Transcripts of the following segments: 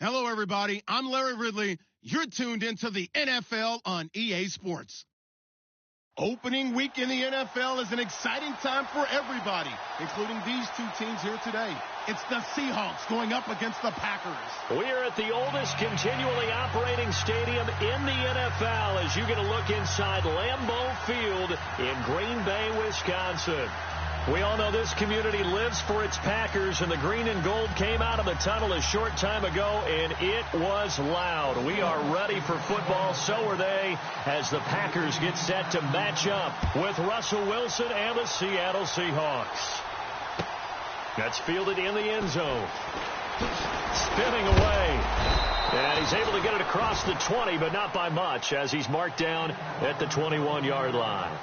Hello, everybody. I'm Larry Ridley. You're tuned into the NFL on EA Sports. Opening week in the NFL is an exciting time for everybody, including these two teams here today. It's the Seahawks going up against the Packers. We are at the oldest continually operating stadium in the NFL as you get a look inside Lambeau Field in Green Bay, Wisconsin. We all know this community lives for its Packers, and the green and gold came out of the tunnel a short time ago, and it was loud. We are ready for football, so are they, as the Packers get set to match up with Russell Wilson and the Seattle Seahawks. That's fielded in the end zone. Spinning away. And he's able to get it across the 20, but not by much, as he's marked down at the 21-yard line.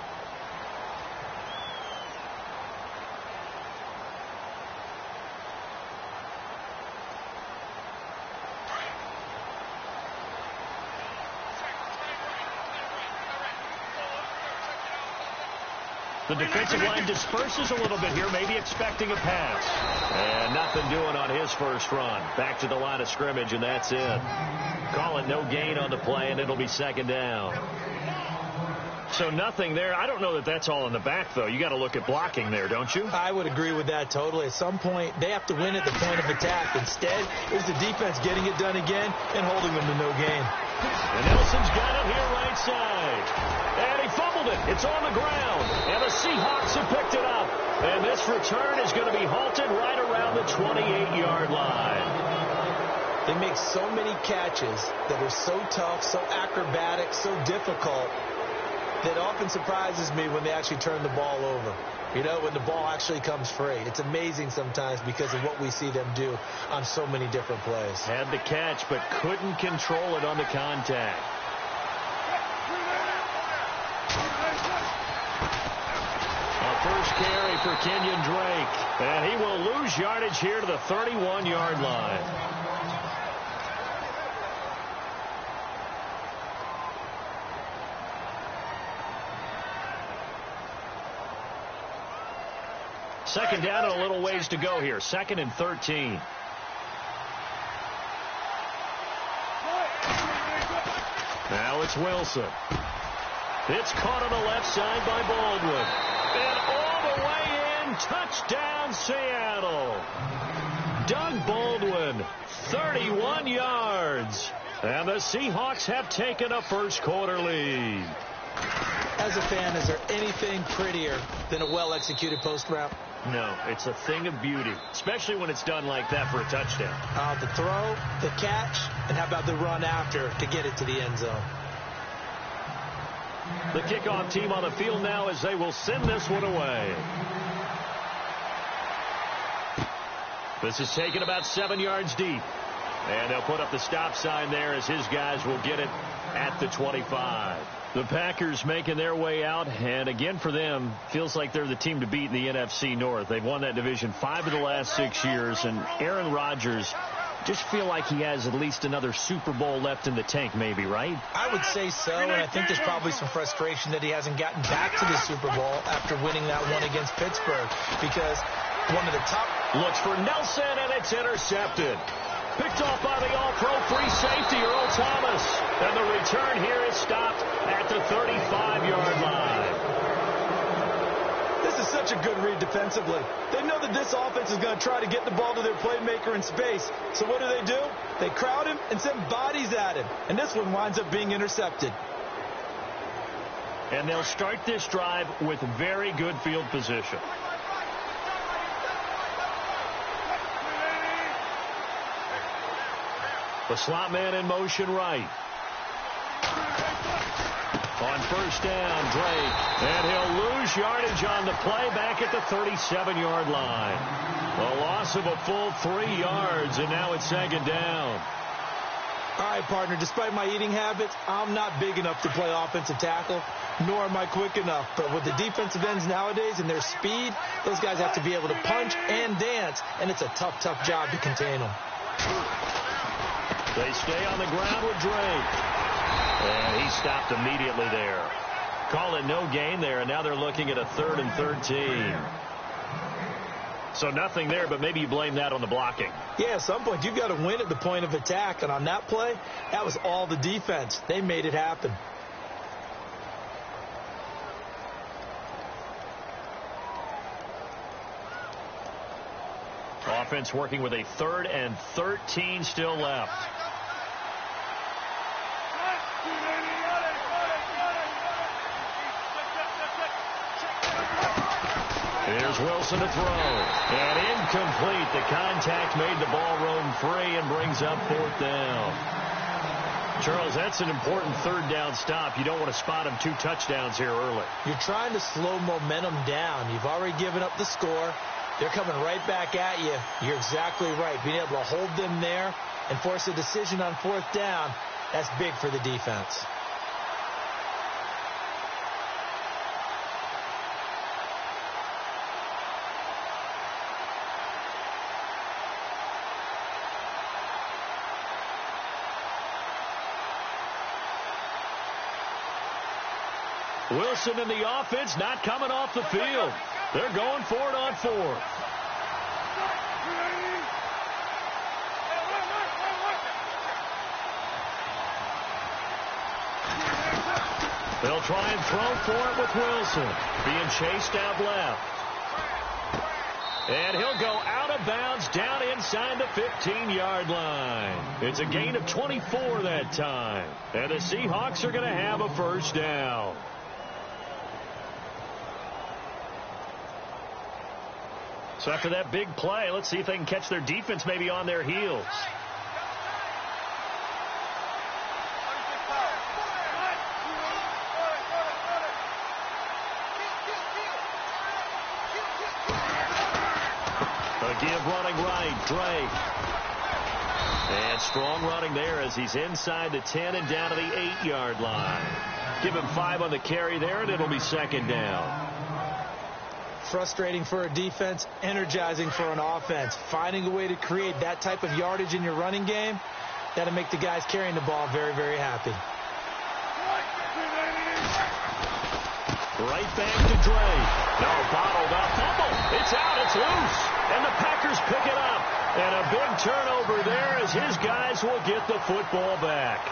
The defensive line disperses a little bit here, maybe expecting a pass. And nothing doing on his first run. Back to the line of scrimmage, and that's it. Call it no gain on the play, and it'll be second down. So nothing there. I don't know that that's all in the back, though. You got to look at blocking there, don't you? I would agree with that totally. At some point, they have to win at the point of attack. Instead, it's the defense getting it done again and holding them to no gain. And Nelson's got it here right side. And he fumbled it. It's on the ground. And the Seahawks have picked it up. And this return is going to be halted right around the 28-yard line. They make so many catches that are so tough, so acrobatic, so difficult, that often surprises me when they actually turn the ball over. You know, when the ball actually comes free. It's amazing sometimes because of what we see them do on so many different plays. Had the catch, but couldn't control it on the contact. A first carry for Kenyon Drake. And he will lose yardage here to the 31-yard line. Second down and a little ways to go here. 2nd and 13. Now it's Wilson. It's caught on the left side by Baldwin. And all the way in. Touchdown, Seattle. Doug Baldwin, 31 yards. And the Seahawks have taken a first quarter lead. As a fan, is there anything prettier than a well-executed post route? No, it's a thing of beauty, especially when it's done like that for a touchdown. The throw, the catch, and how about the run after to get it to the end zone? The kickoff team on the field now as they will send this one away. This is taken about 7 yards deep. And they'll put up the stop sign there as his guys will get it at the 25. The Packers making their way out, and again for them, feels like they're the team to beat in the NFC North. They've won that division 5 of the last 6 years, and Aaron Rodgers just feel like he has at least another Super Bowl left in the tank maybe, right? I would say so, and I think there's probably some frustration that he hasn't gotten back to the Super Bowl after winning that one against Pittsburgh, because one of the top... Looks for Nelson, and it's intercepted. Picked off by the all-pro free safety, Earl Thomas. And the return here is stopped at the 35-yard line. This is such a good read defensively. They know that this offense is going to try to get the ball to their playmaker in space. So what do? They crowd him and send bodies at him. And this one winds up being intercepted. And they'll start this drive with very good field position. The slot man in motion right. On first down, Drake. And he'll lose yardage on the play back at the 37-yard line. A loss of a full 3 yards, and now it's second down. All right, partner, despite my eating habits, I'm not big enough to play offensive tackle, nor am I quick enough. But with the defensive ends nowadays and their speed, those guys have to be able to punch and dance, and it's a tough, tough job to contain them. They stay on the ground with Drake. And he stopped immediately there. Call it no gain there, and now they're looking at a 3rd and 13. So nothing there, but maybe you blame that on the blocking. Yeah, at some point, you've got to win at the point of attack. And on that play, that was all the defense. They made it happen. Offense working with a 3rd and 13 still left. Here's Wilson to throw. And incomplete. The contact made the ball roam free and brings up 4th down. Charles, that's an important 3rd down stop. You don't want to spot him 2 touchdowns here early. You're trying to slow momentum down. You've already given up the score. They're coming right back at you. You're exactly right. Being able to hold them there and force a decision on 4th down, that's big for the defense. Wilson and the offense not coming off the field. They're going for it on 4th. They'll try and throw for it with Wilson. Being chased out left. And he'll go out of bounds down inside the 15-yard line. It's a gain of 24 that time. And the Seahawks are going to have a 1st down. So after that big play, let's see if they can catch their defense maybe on their heels. A give running right, Drake. And strong running there as he's inside the 10 and down to the 8-yard line. Give him 5 on the carry there, and it'll be 2nd down. Frustrating for a defense, energizing for an offense. Finding a way to create that type of yardage in your running game, that'll make the guys carrying the ball very, very happy. Right back to Drake. No, bottled up. Fumble. It's out. It's loose. And the Packers pick it up. And a big turnover there as his guys will get the football back.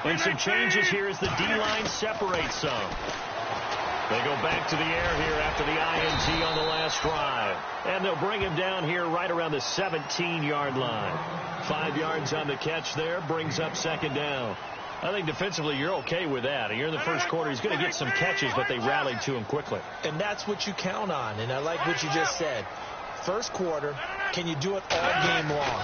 And some changes here as the D-line separates some. They go back to the air here after the INT on the last drive. And they'll bring him down here right around the 17-yard line. 5 yards on the catch there, brings up 2nd down. I think defensively you're okay with that. You're in the first quarter. He's going to get some catches, but they rallied to him quickly. And that's what you count on, and I like what you just said. First quarter, can you do it all game long?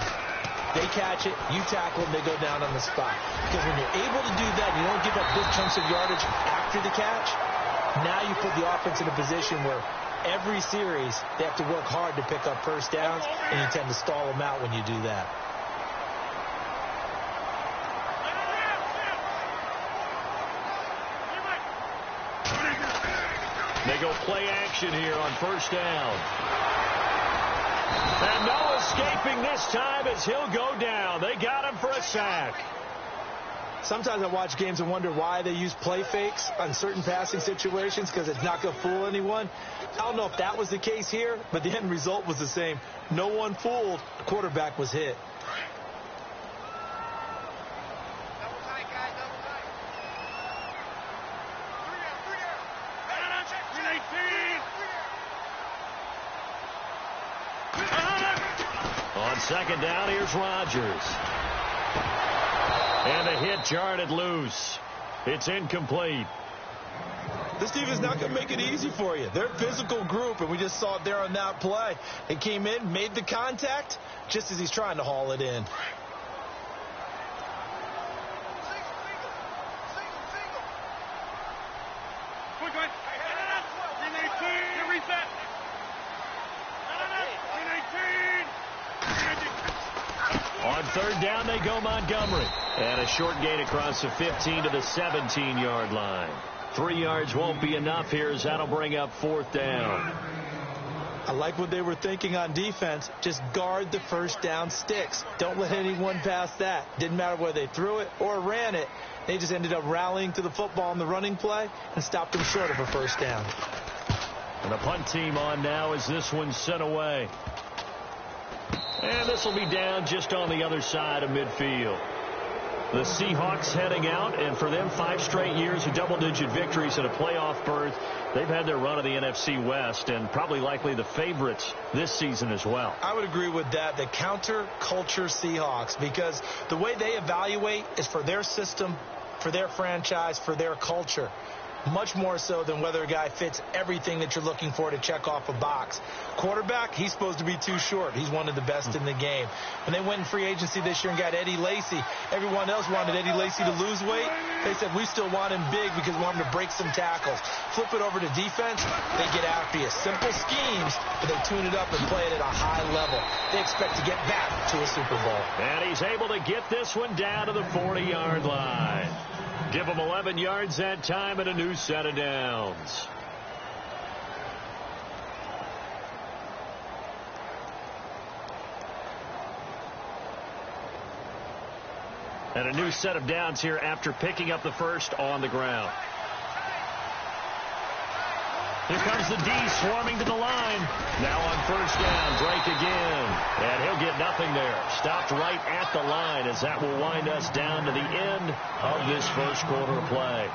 They catch it, you tackle them, they go down on the spot. Because when you're able to do that, you don't give up big chunks of yardage after the catch. Now you put the offense in a position where every series they have to work hard to pick up 1st downs, and you tend to stall them out when you do that. They go play action here on 1st down. And no escaping this time as he'll go down. They got him for a sack. Sometimes I watch games and wonder why they use play fakes on certain passing situations, because it's not going to fool anyone. I don't know if that was the case here, but the end result was the same. No one fooled. The quarterback was hit. On 2nd down, here's Rodgers. And a hit jarred loose. It's incomplete. This defense is not going to make it easy for you. They're a physical group, and we just saw it there on that play. It came in, made the contact, just as he's trying to haul it in. On 3rd down, they go Montgomery. And a short gain across the 15 to the 17-yard line. 3 yards won't be enough here as that'll bring up 4th down. I like what they were thinking on defense. Just guard the first down sticks. Don't let anyone pass that. Didn't matter whether they threw it or ran it. They just ended up rallying to the football in the running play and stopped them short of a first down. And the punt team on now as this one's sent away. And this will be down just on the other side of midfield. The Seahawks heading out, and for them, 5 straight years of double-digit victories and a playoff berth. They've had their run of the NFC West and probably likely the favorites this season as well. I would agree with that. The counter-culture Seahawks, because the way they evaluate is for their system, for their franchise, for their culture. Much more so than whether a guy fits everything that you're looking for to check off a box. Quarterback, he's supposed to be too short. He's one of the best in the game. When they went in free agency this year and got Eddie Lacy, everyone else wanted Eddie Lacy to lose weight. They said, we still want him big because we want him to break some tackles. Flip it over to defense, they get after you. Simple schemes, but they tune it up and play it at a high level. They expect to get back to a Super Bowl. And he's able to get this one down to the 40-yard line. Give him 11 yards that time and a new set of downs. And a new set of downs here after picking up the first on the ground. Here comes the D swarming to the line. Now on first down, break again. And he'll get nothing there. Stopped right at the line as that will wind us down to the end of this first quarter of play.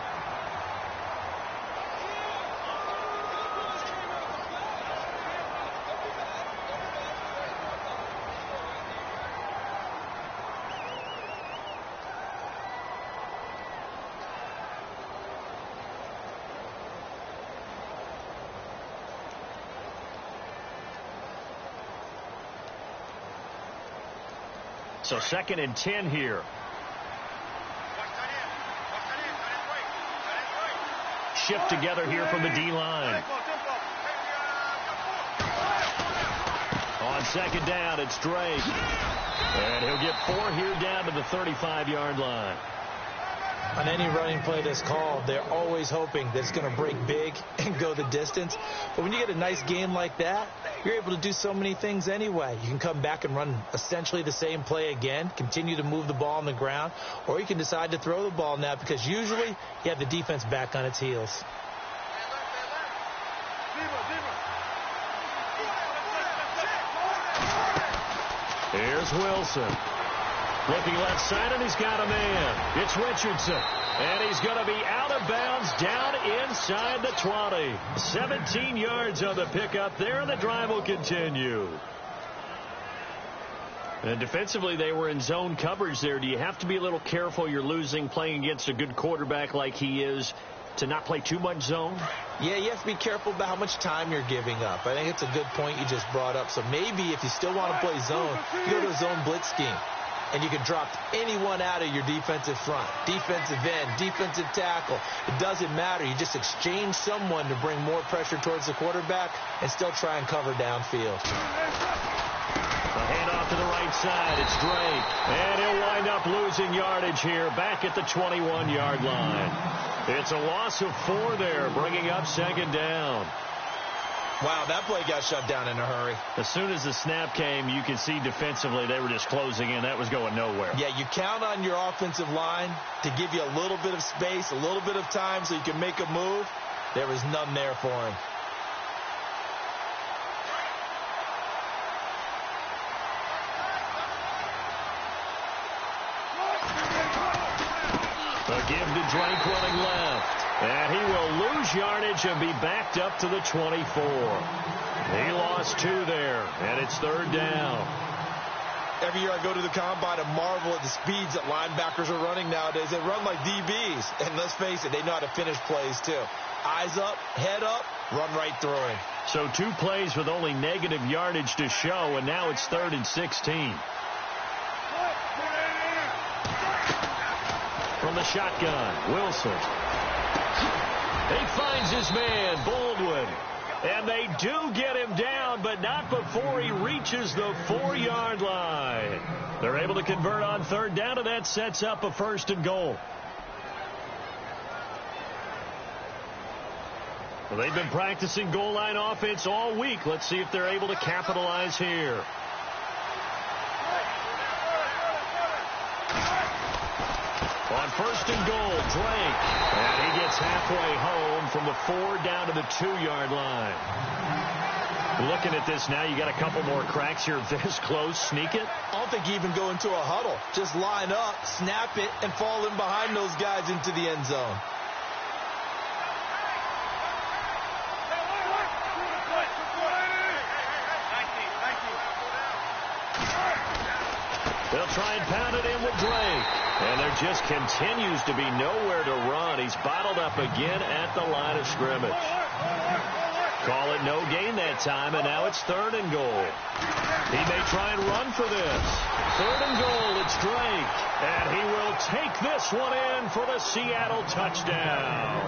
So 2nd and 10 here. Shift together here from the D-line. On 2nd down, it's Drake. And he'll get 4 here down to the 35-yard line. On any running play that's called, they're always hoping that it's going to break big and go the distance. But when you get a nice game like that, you're able to do so many things anyway. You can come back and run essentially the same play again, continue to move the ball on the ground, or you can decide to throw the ball now because usually you have the defense back on its heels. Here's Wilson. Looking left side, and he's got a man. It's Richardson. And he's going to be out of bounds down inside the 20. 17 yards on the pickup there, and the drive will continue. And defensively, they were in zone coverage there. Do you have to be a little careful? You're losing playing against a good quarterback like he is to not play too much zone? Yeah, you have to be careful about how much time you're giving up. I think it's a good point you just brought up. So maybe if you still want to play zone, you go to a zone blitz scheme. And you can drop anyone out of your defensive front, defensive end, defensive tackle. It doesn't matter. You just exchange someone to bring more pressure towards the quarterback and still try and cover downfield. A handoff to the right side. It's Drake. And he'll wind up losing yardage here back at the 21-yard line. It's a loss of 4 there, bringing up 2nd down. Wow, that play got shut down in a hurry. As soon as the snap came, you could see defensively they were just closing in. That was going nowhere. Yeah, you count on your offensive line to give you a little bit of space, a little bit of time so you can make a move. There was none there for him. A give to Drake running left. And he will lose yardage and be backed up to the 24. He lost 2 there, and it's 3rd down. Every year I go to the combine and marvel at the speeds that linebackers are running nowadays. They run like DBs. And let's face it, they know how to finish plays too. Eyes up, head up, run right through him. So 2 plays with only negative yardage to show, and now it's 3rd and 16. From the shotgun, Wilson. He finds his man, Baldwin. And they do get him down, but not before he reaches the 4-yard line. They're able to convert on 3rd down, and that sets up a 1st and goal. Well, they've been practicing goal line offense all week. Let's see if they're able to capitalize here. On first and goal, Drake. And he gets halfway home from the 4 down to the 2-yard line. Looking at this now, you got a couple more cracks here this close. Sneak it? I don't think you even go into a huddle. Just line up, snap it, and fall in behind those guys into the end zone. They'll try and pound it in with Drake. And there just continues to be nowhere to run. He's bottled up again at the line of scrimmage. Call it no gain that time, and now it's 3rd and goal. He may try and run for this. 3rd and goal, it's Drake. And he will take this one in for the Seattle touchdown.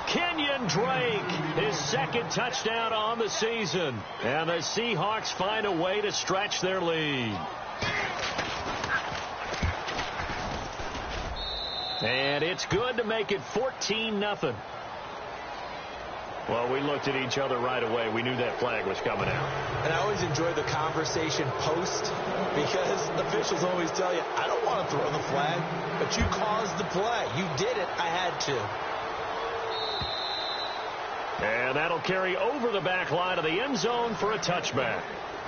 Kenyon Drake, his 2nd touchdown on the season. And the Seahawks find a way to stretch their lead. And it's good to make it 14-0. Well, we looked at each other right away. We knew that flag was coming out. And I always enjoy the conversation post because officials always tell you, I don't want to throw the flag, but you caused the play. You did it. I had to. And that'll carry over the back line of the end zone for a touchback.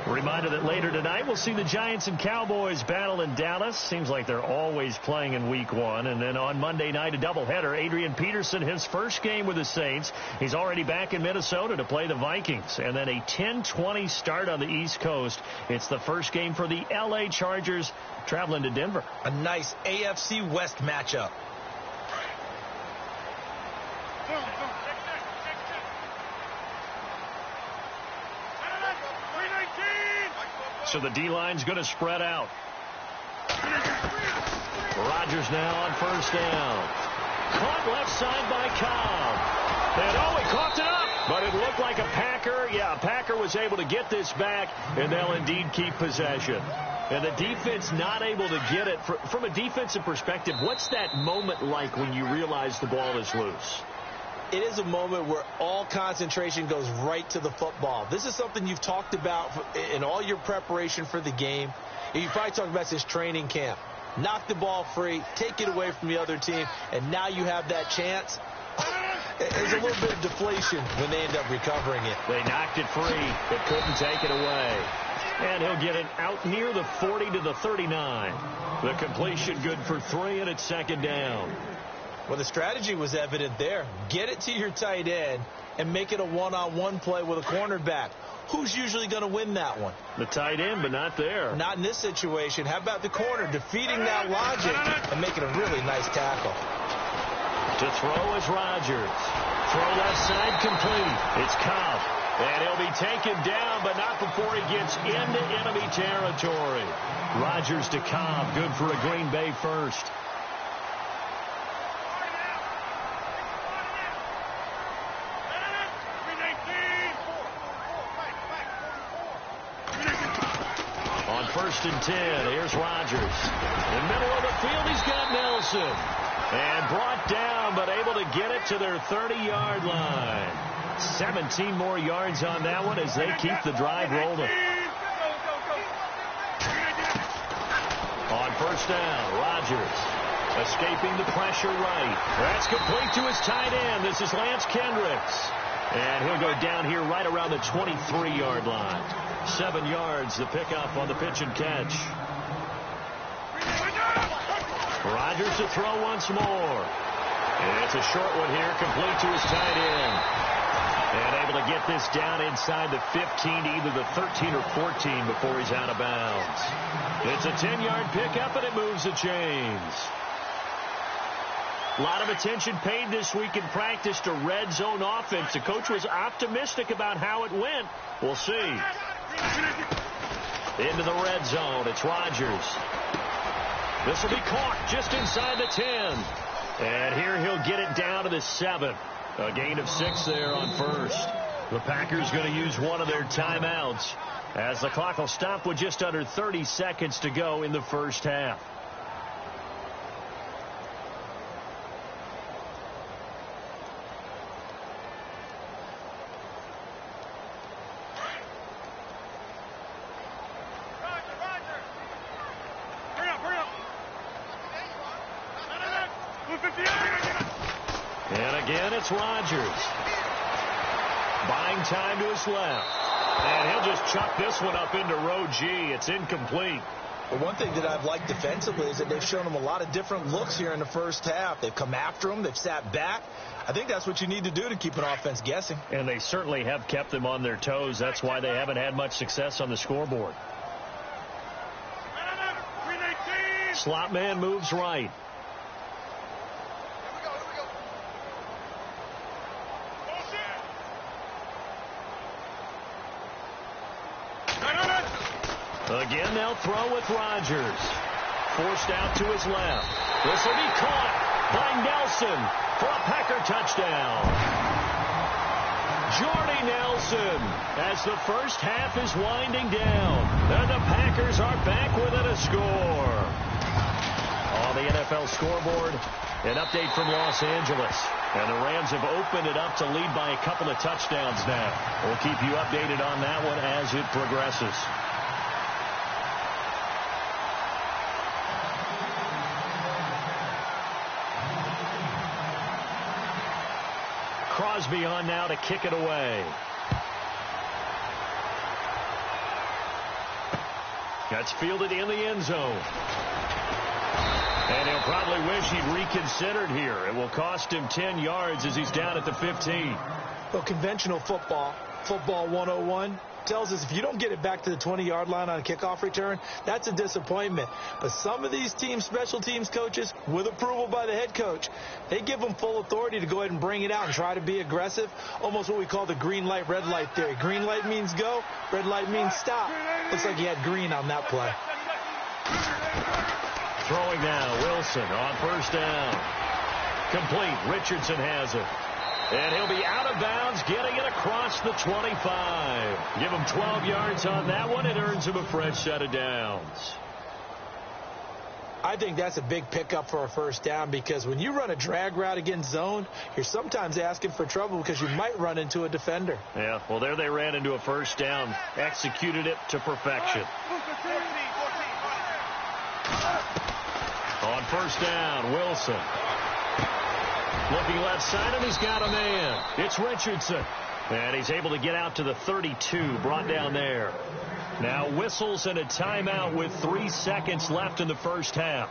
Reminder that later tonight we'll see the Giants and Cowboys battle in Dallas. Seems like they're always playing in week 1. And then on Monday night, a doubleheader. Adrian Peterson, his first game with the Saints. He's already back in Minnesota to play the Vikings. And then a 10:20 start on the East Coast. It's the first game for the L.A. Chargers traveling to Denver. A nice AFC West matchup. So the D-line's going to spread out. Rodgers now on first down. Caught left side by Cobb. And he coughed it up. But it looked like a Packer. Yeah, a Packer was able to get this back, and they'll indeed keep possession. And the defense not able to get it. From a defensive perspective, what's that moment like when you realize the ball is loose? It is a moment where all concentration goes right to the football. This is something you've talked about in all your preparation for the game. You probably talked about this training camp. Knock the ball free, take it away from the other team, and now you have that chance. There's a little bit of deflation when they end up recovering it. They knocked it free, but couldn't take it away. And he'll get it out near the 40 to the 39. The completion good for 3, and it's 2nd down. Well, the strategy was evident there. Get it to your tight end and make it a one-on-one play with a cornerback. Who's usually going to win that one? The tight end, but not there. Not in this situation. How about the corner defeating that logic and making a really nice tackle? To throw is Rodgers. Throw left side complete. It's Cobb. And he'll be taken down, but not before he gets into enemy territory. Rodgers to Cobb. Good for a Green Bay first. On 1st and 10, here's Rodgers. In the middle of the field, he's got Nelson. And brought down, but able to get it to their 30-yard line. 17 more yards on that one as they keep the drive rolling. On first down, Rodgers escaping the pressure right. That's complete to his tight end. This is Lance Kendricks. And he'll go down here right around the 23-yard line. 7 yards, the pickup on the pitch and catch. Rodgers to throw once more. And it's a short one here, complete to his tight end. And able to get this down inside the 15, either the 13 or 14 before he's out of bounds. It's a 10-yard pickup, and it moves the chains. A lot of attention paid this week in practice to red zone offense. The coach was optimistic about how it went. We'll see. Into the red zone. It's Rodgers. This will be caught just inside the 10. And here he'll get it down to the 7. A gain of 6 there on first. The Packers going to use one of their timeouts as the clock will stop with just under 30 seconds to go in the first half. And again, it's Rodgers. Buying time to his left. And he'll just chuck this one up into row G. It's incomplete. Well, one thing that I've liked defensively is that they've shown him a lot of different looks here in the first half. They've come after him. They've sat back. I think that's what you need to do to keep an offense guessing. And they certainly have kept them on their toes. That's why they haven't had much success on the scoreboard. Slot man moves right. Again, they'll throw with Rodgers. Forced out to his left. This will be caught by Nelson for a Packer touchdown. Jordy Nelson as the first half is winding down. And the Packers are back within a score. On the NFL scoreboard, an update from Los Angeles. And the Rams have opened it up to lead by a couple of touchdowns now. We'll keep you updated on that one as it progresses. Crosby on now to kick it away. That's fielded in the end zone. And he'll probably wish he'd reconsidered here. It will cost him 10 yards as he's down at the 15. Well, conventional football 101, tells us if you don't get it back to the 20-yard line on a kickoff return, that's a disappointment. But some of these teams, special teams coaches, with approval by the head coach, they give them full authority to go ahead and bring it out and try to be aggressive, almost what we call the green light, red light theory. Green light means go, red light means stop. Looks like he had green on that play. Throwing now, Wilson on first down. Complete. Richardson has it. And he'll be out of bounds, getting it across the 25. Give him 12 yards on that one. It earns him a fresh set of downs. I think that's a big pickup for a first down because when you run a drag route against zone, you're sometimes asking for trouble because you might run into a defender. Yeah, well, there they ran into a first down. Executed it to perfection. On first down, Wilson. Looking left side, and he's got a man. It's Richardson. And he's able to get out to the 32, brought down there. Now whistles and a timeout with 3 seconds left in the first half.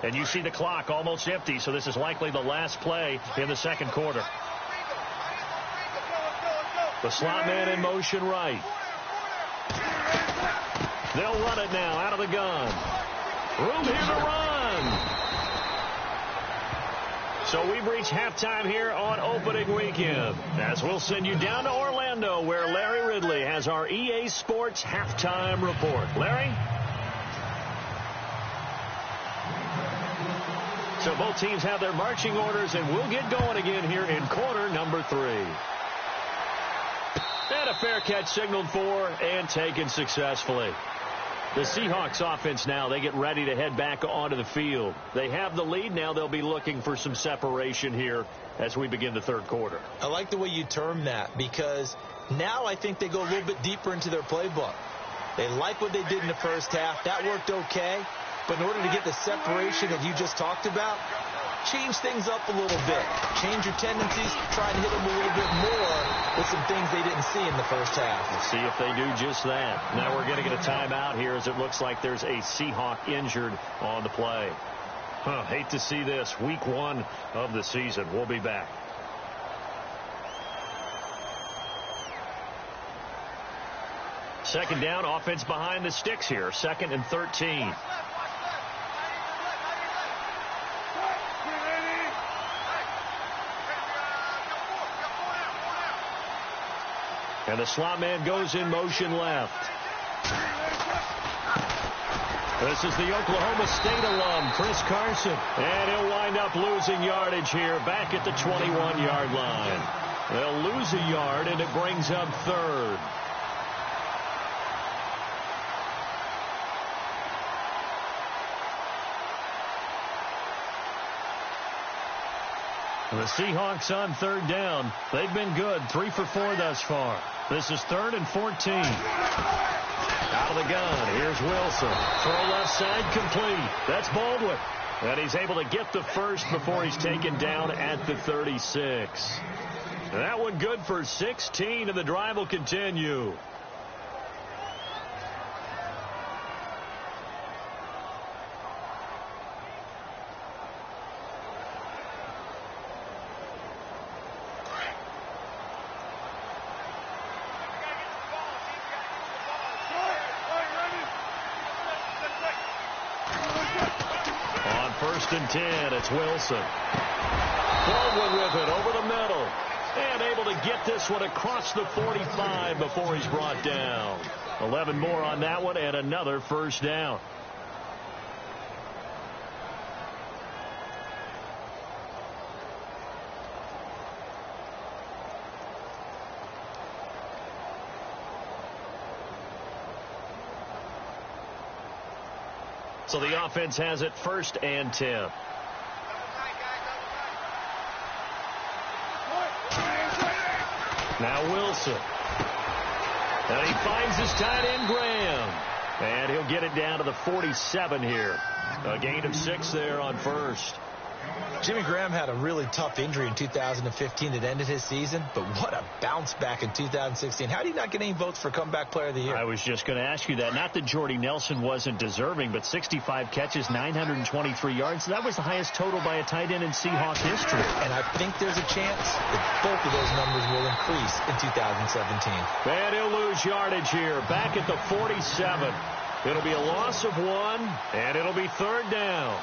And you see the clock almost empty, so this is likely the last play in the second quarter. The slot man in motion right. They'll run it now out of the gun. Room here to run. So we've reached halftime here on opening weekend. As we'll send you down to Orlando where Larry Ridley has our EA Sports halftime report. Larry? So both teams have their marching orders, and we'll get going again here in quarter number 3. And a fair catch signaled for and taken successfully. The Seahawks offense now, they get ready to head back onto the field. They have the lead. Now they'll be looking for some separation here as we begin the third quarter. I like the way you term that because now I think they go a little bit deeper into their playbook. They like what they did in the first half. That worked okay. But in order to get the separation that you just talked about, change things up a little bit. Change your tendencies, try and hit them a little bit more with some things they didn't see in the first half. Let's see if they do just that. Now we're going to get a timeout here as it looks like there's a Seahawk injured on the play. Hate to see this. Week 1 of the season. We'll be back. Second down, offense behind the sticks here. 2nd and 13. And the slot man goes in motion left. This is the Oklahoma State alum, Chris Carson. And he'll wind up losing yardage here back at the 21-yard line. They'll lose a yard, and it brings up 3rd. The Seahawks on third down. They've been good, 3 for 4 thus far. This is 3rd and 14. Out of the gun, here's Wilson. Throw left side, complete. That's Baldwin. And he's able to get the first before he's taken down at the 36. That one good for 16, and the drive will continue. On 1st and 10, it's Wilson. Baldwin with it over the middle. And able to get this one across the 45 before he's brought down. 11 more on that one and another first down. So the offense has it 1st and 10. Now Wilson. And he finds his tight end, Graham. And he'll get it down to the 47 here. A gain of 6 there on 1st. Jimmy Graham had a really tough injury in 2015 that ended his season, but what a bounce back in 2016. How did he not get any votes for Comeback Player of the Year? I was just going to ask you that. Not that Jordy Nelson wasn't deserving, but 65 catches, 923 yards. That was the highest total by a tight end in Seahawks history. And I think there's a chance that both of those numbers will increase in 2017. And he'll lose yardage here, back at the 47. It'll be a loss of 1, and it'll be 3rd down.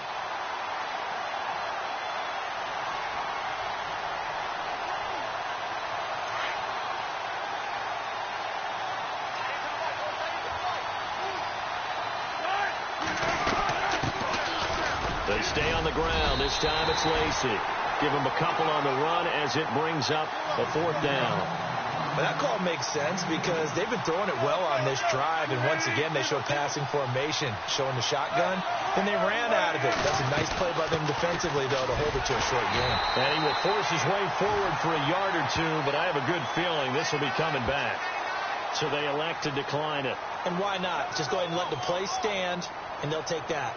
They stay on the ground. This time it's Lacy. Give him a couple on the run as it brings up a 4th down. But that call makes sense because they've been throwing it well on this drive, and once again they showed passing formation, showing the shotgun, and they ran out of it. That's a nice play by them defensively, though, to hold it to a short game. And he will force his way forward for a yard or 2, but I have a good feeling this will be coming back. So they elect to decline it. And why not? Just go ahead and let the play stand, and they'll take that.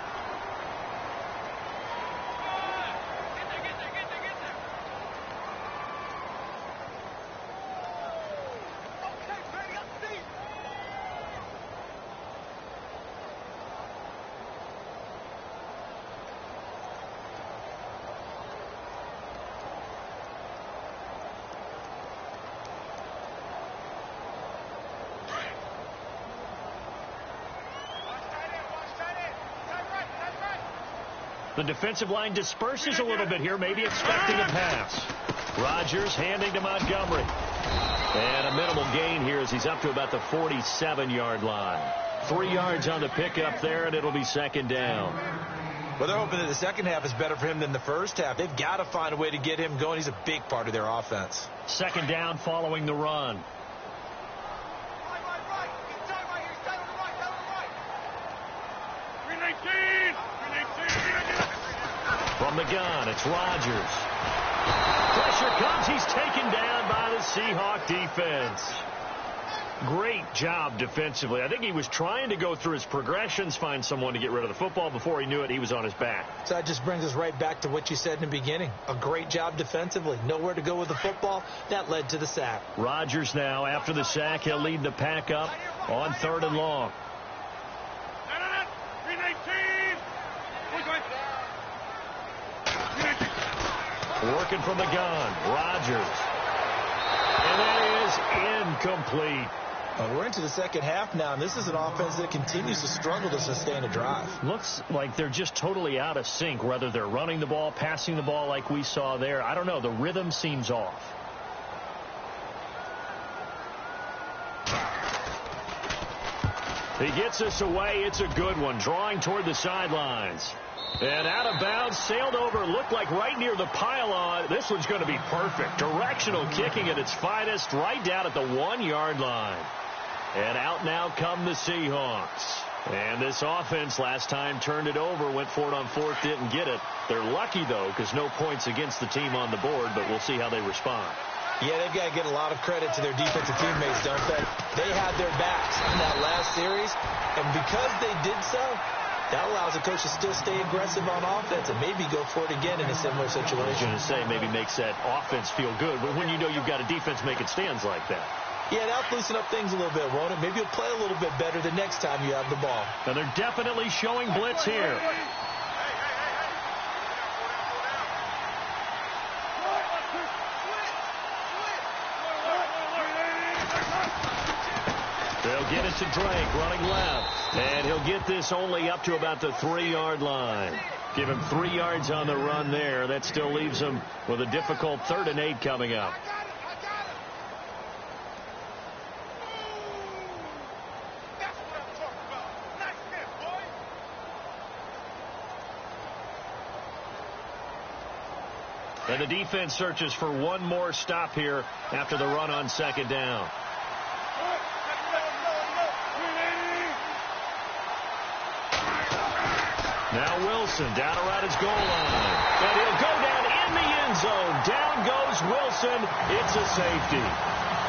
The defensive line disperses a little bit here, maybe expecting a pass. Rodgers handing to Montgomery. And a minimal gain here as he's up to about the 47-yard line. 3 yards on the pickup there, and it'll be 2nd down. Well, they're hoping that the second half is better for him than the first half. They've got to find a way to get him going. He's a big part of their offense. 2nd down following the run. From the gun, it's Rodgers. Pressure comes. He's taken down by the Seahawk defense. Great job defensively. I think he was trying to go through his progressions, find someone to get rid of the football. Before he knew it, he was on his back. So that just brings us right back to what you said in the beginning. A great job defensively. Nowhere to go with the football. That led to the sack. Rodgers now, after the sack, he'll lead the pack up on 3rd and long. Working from the gun, Rodgers. And that is incomplete. We're into the second half now, and this is an offense that continues to struggle to sustain a drive. Looks like they're just totally out of sync, whether they're running the ball, passing the ball like we saw there. I don't know. The rhythm seems off. He gets us away. It's a good one, drawing toward the sidelines. And out of bounds, sailed over, looked like right near the pylon. This one's going to be perfect. Directional kicking at its finest, right down at the 1-yard line. And out now come the Seahawks. And this offense last time turned it over, went for it on fourth, didn't get it. They're lucky, though, because no points against the team on the board, but we'll see how they respond. Yeah, they've got to get a lot of credit to their defensive teammates, don't they? They had their backs in that last series, and because they did so, that allows the coach to still stay aggressive on offense and maybe go for it again in a similar situation. I was going to say, maybe makes that offense feel good, but when you know you've got a defense making stands like that. Yeah, that'll loosen up things a little bit, won't it? Maybe you'll play a little bit better the next time you have the ball. And they're definitely showing blitz here. They'll get it to Drake, running left. And he'll get this only up to about the 3-yard line. Give him 3 yards on the run there. That still leaves him with a difficult 3rd and 8 coming up. And the defense searches for one more stop here after the run on 2nd down. Now Wilson down around his goal line. And he'll go down in the end zone. Down goes Wilson. It's a safety.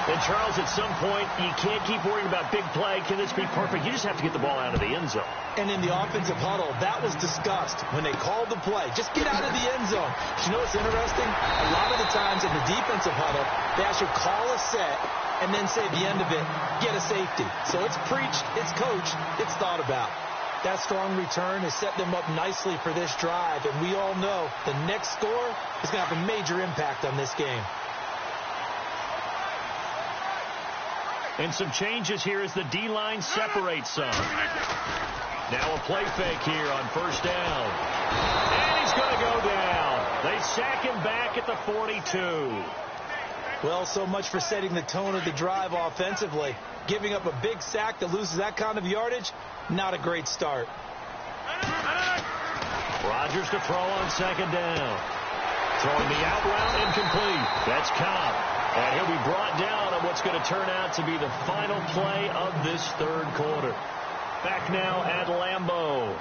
And, Charles, at some point, you can't keep worrying about big play. Can this be perfect? You just have to get the ball out of the end zone. And in the offensive huddle, that was discussed when they called the play. Just get out of the end zone. But you know what's interesting? A lot of the times in the defensive huddle, they actually call a set and then say at the end of it, get a safety. So it's preached, it's coached, it's thought about. That strong return has set them up nicely for this drive, and we all know the next score is going to have a major impact on this game. And some changes here as the D-line separates some. Now a play fake here on 1st down. And he's going to go down. They sack him back at the 42. Well, so much for setting the tone of the drive offensively. Giving up a big sack that loses that kind of yardage, not a great start. Rodgers to throw on 2nd down. Throwing the out route incomplete. That's Cobb. And he'll be brought down on what's going to turn out to be the final play of this 3rd quarter. Back now at Lambeau.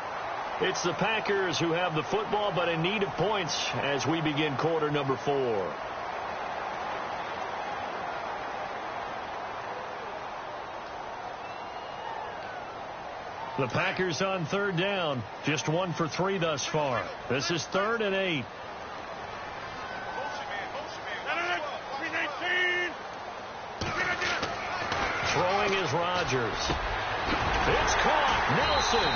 It's the Packers who have the football, but in need of points as we begin quarter number 4. The Packers on 3rd down. Just 1 for 3 thus far. This is 3rd and 8. Throwing is Rodgers. It's caught. Nelson.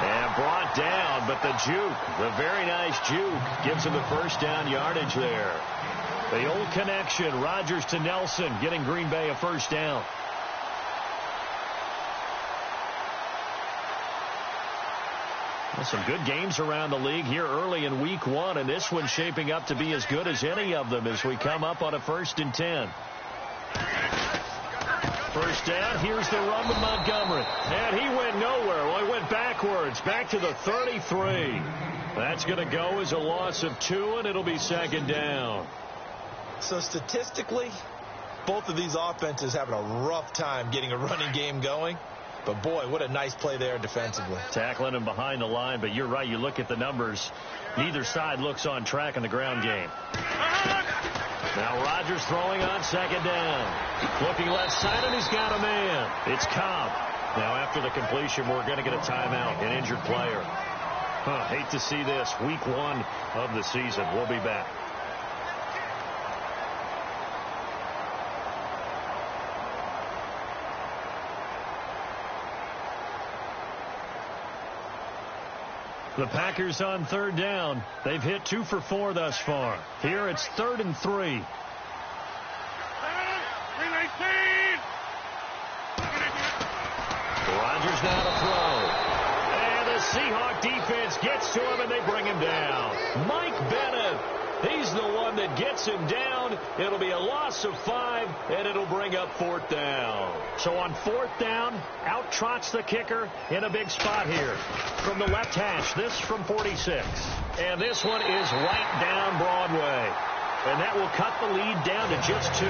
And brought down, but the juke, the very nice juke, gives him the 1st down yardage there. The old connection, Rodgers to Nelson, getting Green Bay a 1st down. Well, some good games around the league here early in week 1, and this one's shaping up to be as good as any of them as we come up on a 1st and 10. 1st down, here's the run with Montgomery. And he went nowhere. Well, he went backwards, back to the 33. That's going to go as a loss of 2, and it'll be 2nd down. So statistically, both of these offenses having a rough time getting a running game going. But, boy, what a nice play there defensively. Tackling him behind the line, but you're right. You look at the numbers. Neither side looks on track in the ground game. Now Rodgers throwing on 2nd down. Looking left side, and he's got a man. It's Cobb. Now after the completion, we're going to get a timeout, an injured player. Hate to see this. Week 1 of the season. We'll be back. The Packers on 3rd down. They've hit 2 for 4 thus far. Here it's 3rd and 3. Rodgers now to throw. And the Seahawk defense gets to him, and they bring him down. Mike Bennett. He's the one that gets him down. It'll be a loss of 5, and it'll bring up 4th down. So on 4th down, out trots the kicker in a big spot here. From the left hash, this from 46. And this one is right down Broadway. And that will cut the lead down to just 2.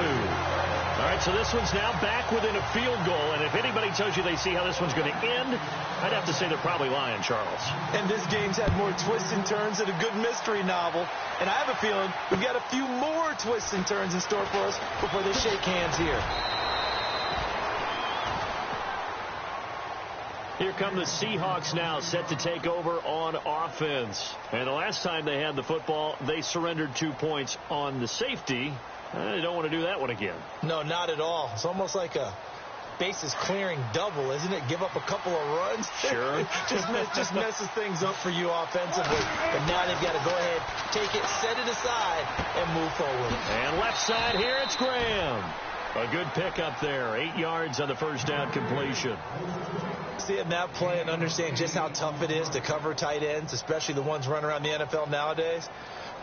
All right, so this one's now back within a field goal, and if anybody tells you they see how this one's going to end, I'd have to say they're probably lying, Charles. And this game's had more twists and turns than a good mystery novel. And I have a feeling we've got a few more twists and turns in store for us before they shake hands here. Here come the Seahawks now, set to take over on offense. And the last time they had the football, they surrendered 2 points on the safety. They don't want to do that one again. No, not at all. It's almost like a bases clearing double, isn't it? Give up a couple of runs. Sure. just messes things up for you offensively. But now they've got to go ahead, take it, set it aside, and move forward. And left side here, it's Graham. A good pick up there. 8 yards on the first down completion. See him now play and understand just how tough it is to cover tight ends, especially the ones running around the NFL nowadays.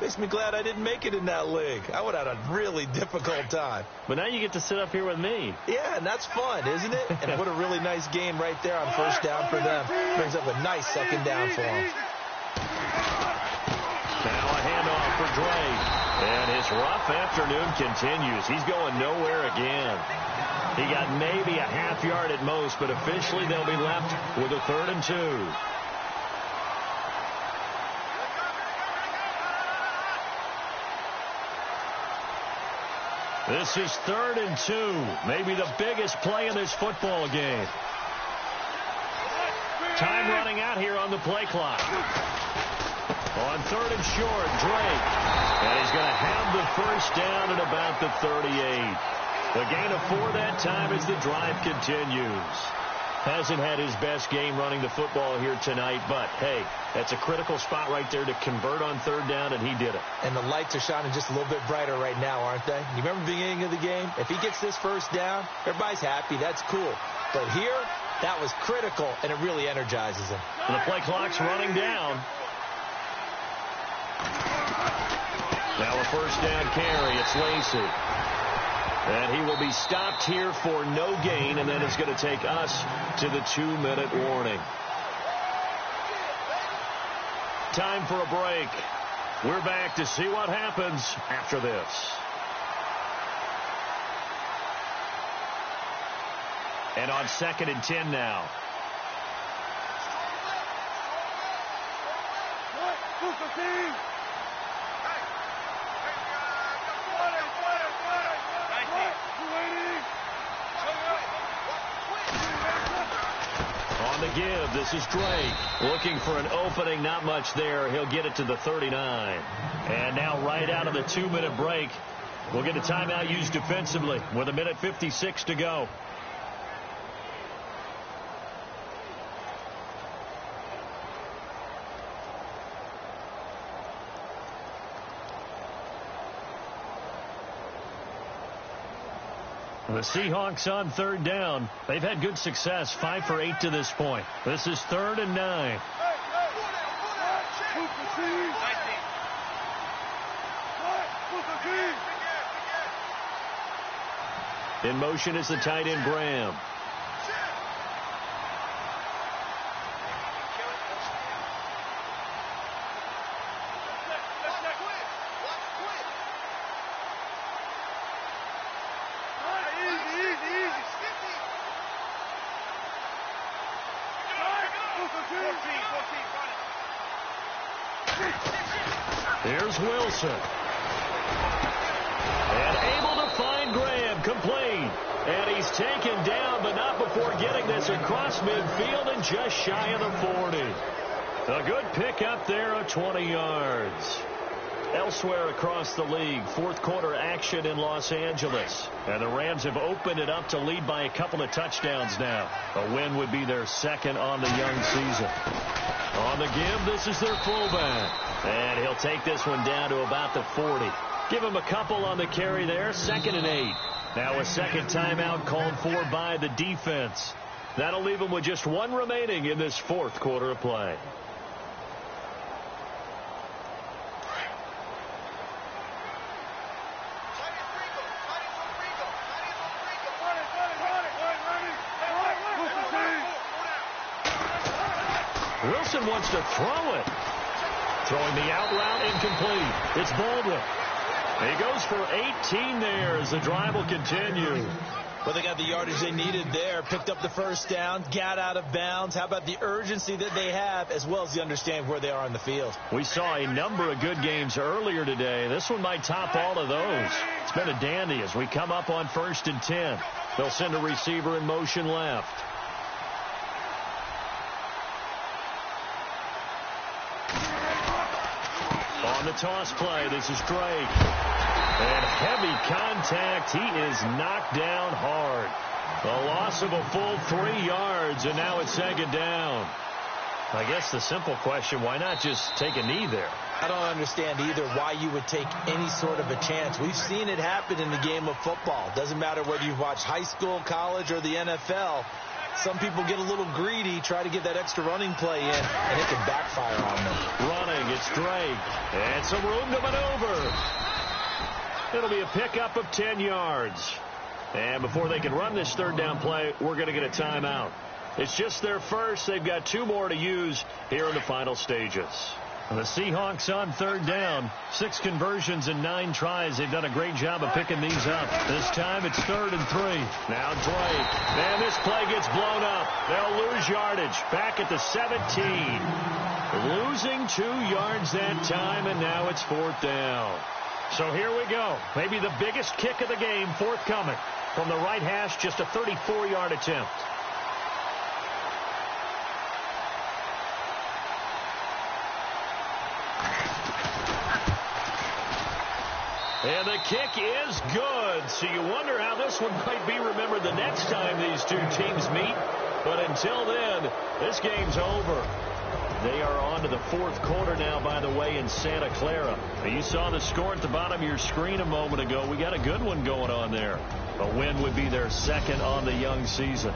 Makes me glad I didn't make it in that league. I would have had a really difficult time. But now you get to sit up here with me. Yeah, and that's fun, isn't it? And what a really nice game right there on first down for them. Brings up a nice second down for them. Now a handoff for Drake. And his rough afternoon continues. He's going nowhere again. He got maybe a half yard at most, but officially they'll be left with a 3rd and 2. This is 3rd and 2. Maybe the biggest play in this football game. Time running out here on the play clock. On 3rd and short, Drake. And he's going to have the first down at about the 38. The gain of 4 that time as the drive continues. Hasn't had his best game running the football here tonight, but, hey, that's a critical spot right there to convert on 3rd down, and he did it. And the lights are shining just a little bit brighter right now, aren't they? You remember the beginning of the game? If he gets this first down, everybody's happy. That's cool. But here, that was critical, and it really energizes him. And the play clock's running down. Now a first down carry. It's Lacey. And he will be stopped here for no gain, and then it's going to take us to the 2-minute warning. Time for a break. We're back to see what happens after this. And on 2nd and 10 now. On the give, this is Drake. Looking for an opening, not much there. He'll get it to the 39. And now right out of the 2-minute break, we'll get a timeout used defensively with 1:56 to go. The Seahawks on 3rd down. They've had good success, 5 for 8 to this point. This is 3rd and 9. In motion is the tight end, Graham. Here's Wilson. And able to find Graham, complete. And he's taken down, but not before getting this across midfield and just shy of the 40. A good pick up there of 20 yards. Elsewhere across the league, 4th quarter action in Los Angeles. And the Rams have opened it up to lead by a couple of touchdowns now. A win would be their 2nd on the young season. On the give, this is their fullback. And he'll take this one down to about the 40. Give him a couple on the carry there. 2nd and 8. Now a second timeout called for by the defense. That'll leave him with just 1 remaining in this 4th quarter of play. Wilson wants to throw it. Throwing the out route incomplete. It's Baldwin. He goes for 18 there as the drive will continue. Well, they got the yardage they needed there, picked up the first down, got out of bounds. How about the urgency that they have, as well as the understanding where they are on the field? We saw a number of good games earlier today. This one might top all of those. It's been a dandy as we come up on 1st and 10. They'll send a receiver in motion left. On the toss play, this is Drake. And heavy contact. He is knocked down hard. A loss of a full 3 yards, and now it's 2nd down. I guess the simple question, why not just take a knee there? I don't understand either why you would take any sort of a chance. We've seen it happen in the game of football. Doesn't matter whether you've watched high school, college, or the NFL. Some people get a little greedy, try to get that extra running play in, and it can backfire on them. Running, it's Drake. And some room to maneuver. It'll be a pickup of 10 yards. And before they can run this 3rd down play, we're going to get a timeout. It's just their first. They've got 2 more to use here in the final stages. The Seahawks on 3rd down. 6 conversions and 9 tries. They've done a great job of picking these up. This time it's 3rd and 3. Now Drake. And this play gets blown up. They'll lose yardage. Back at the 17. Losing 2 yards that time, and now it's 4th down. So here we go. Maybe the biggest kick of the game forthcoming. From the right hash, just a 34-yard attempt. And the kick is good. So you wonder how this one might be remembered the next time these 2 teams meet. But until then, this game's over. They are on to the 4th quarter now, by the way, in Santa Clara. You saw the score at the bottom of your screen a moment ago. We got a good one going on there. A win would be their 2nd on the young season.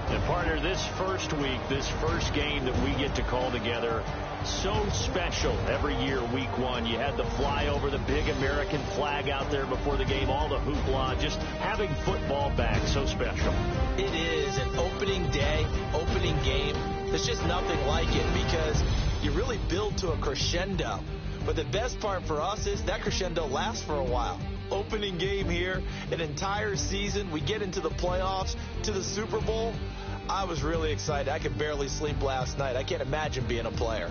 And, partner, this first week, this first game that we get to call together, so special every year, week 1. You had the flyover, the big American flag out there before the game, all the hoopla, just having football back, so special. It is an opening day, opening game. There's just nothing like it because you really build to a crescendo. But the best part for us is that crescendo lasts for a while. Opening game here, an entire season. We get into the playoffs, to the Super Bowl. I was really excited. I could barely sleep last night. I can't imagine being a player.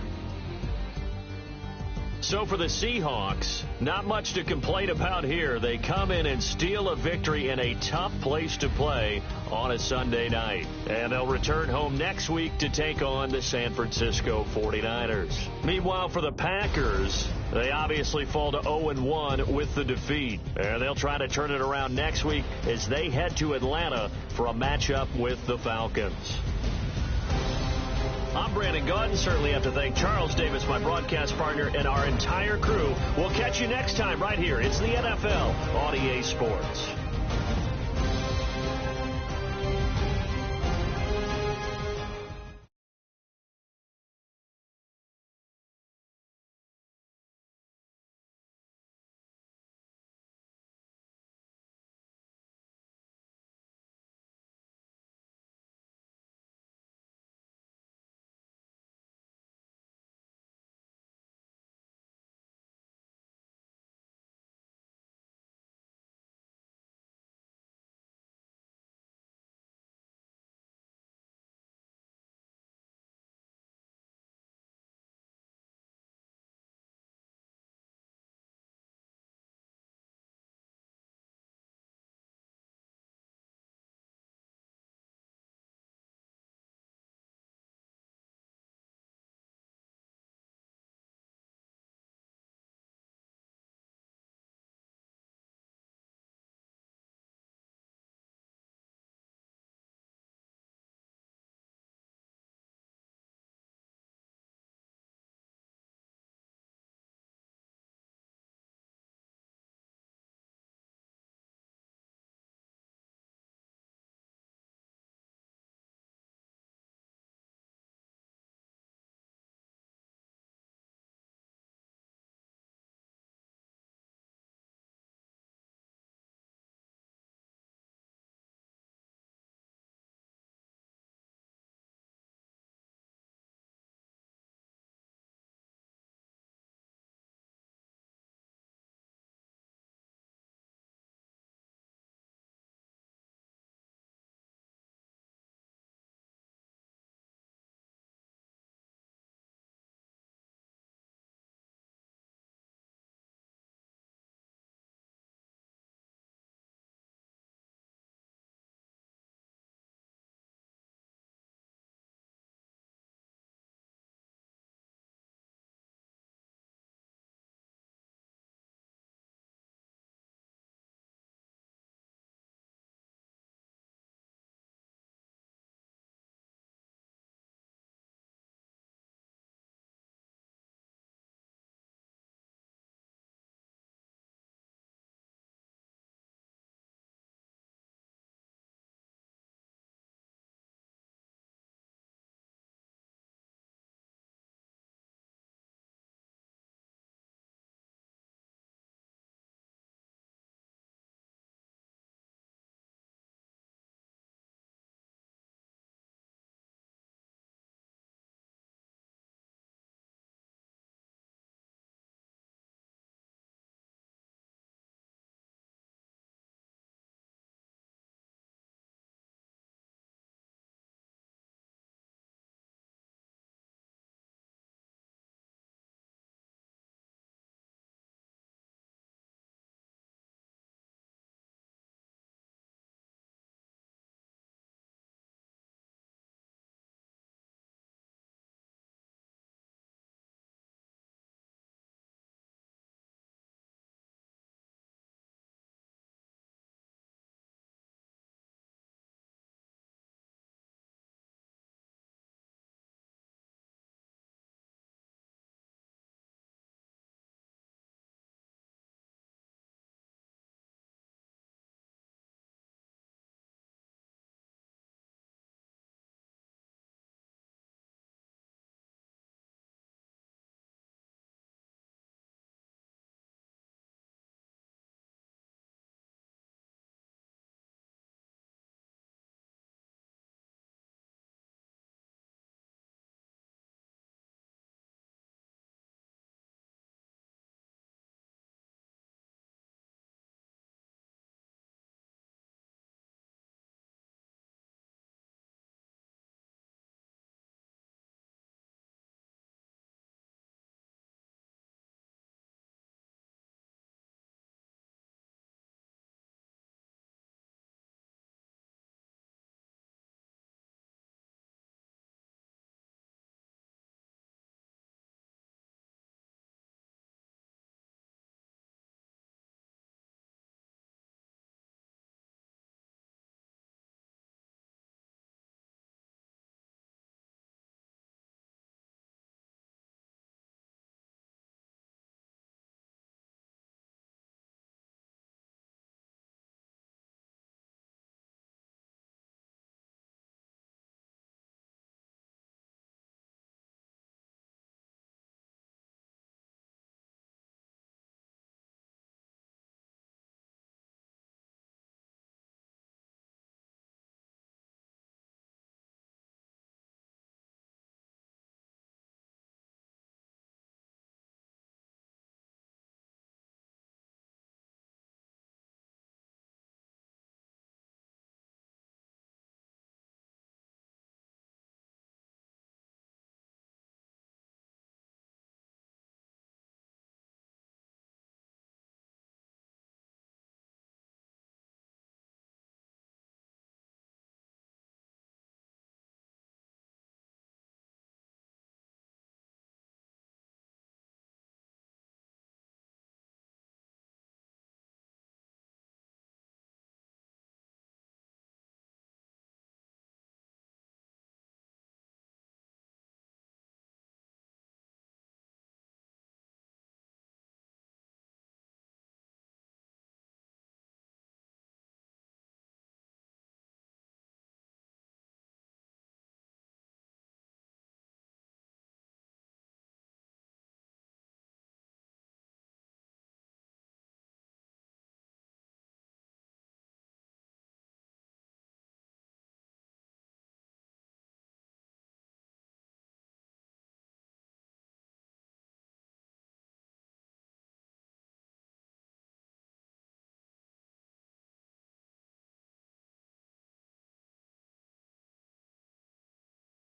So for the Seahawks, not much to complain about here. They come in and steal a victory in a tough place to play on a Sunday night. And they'll return home next week to take on the San Francisco 49ers. Meanwhile, for the Packers, they obviously fall to 0-1 with the defeat. And they'll try to turn it around next week as they head to Atlanta for a matchup with the Falcons. I'm Brandon Gaudin. Certainly have to thank Charles Davis, my broadcast partner, and our entire crew. We'll catch you next time right here. It's the NFL on EA Sports.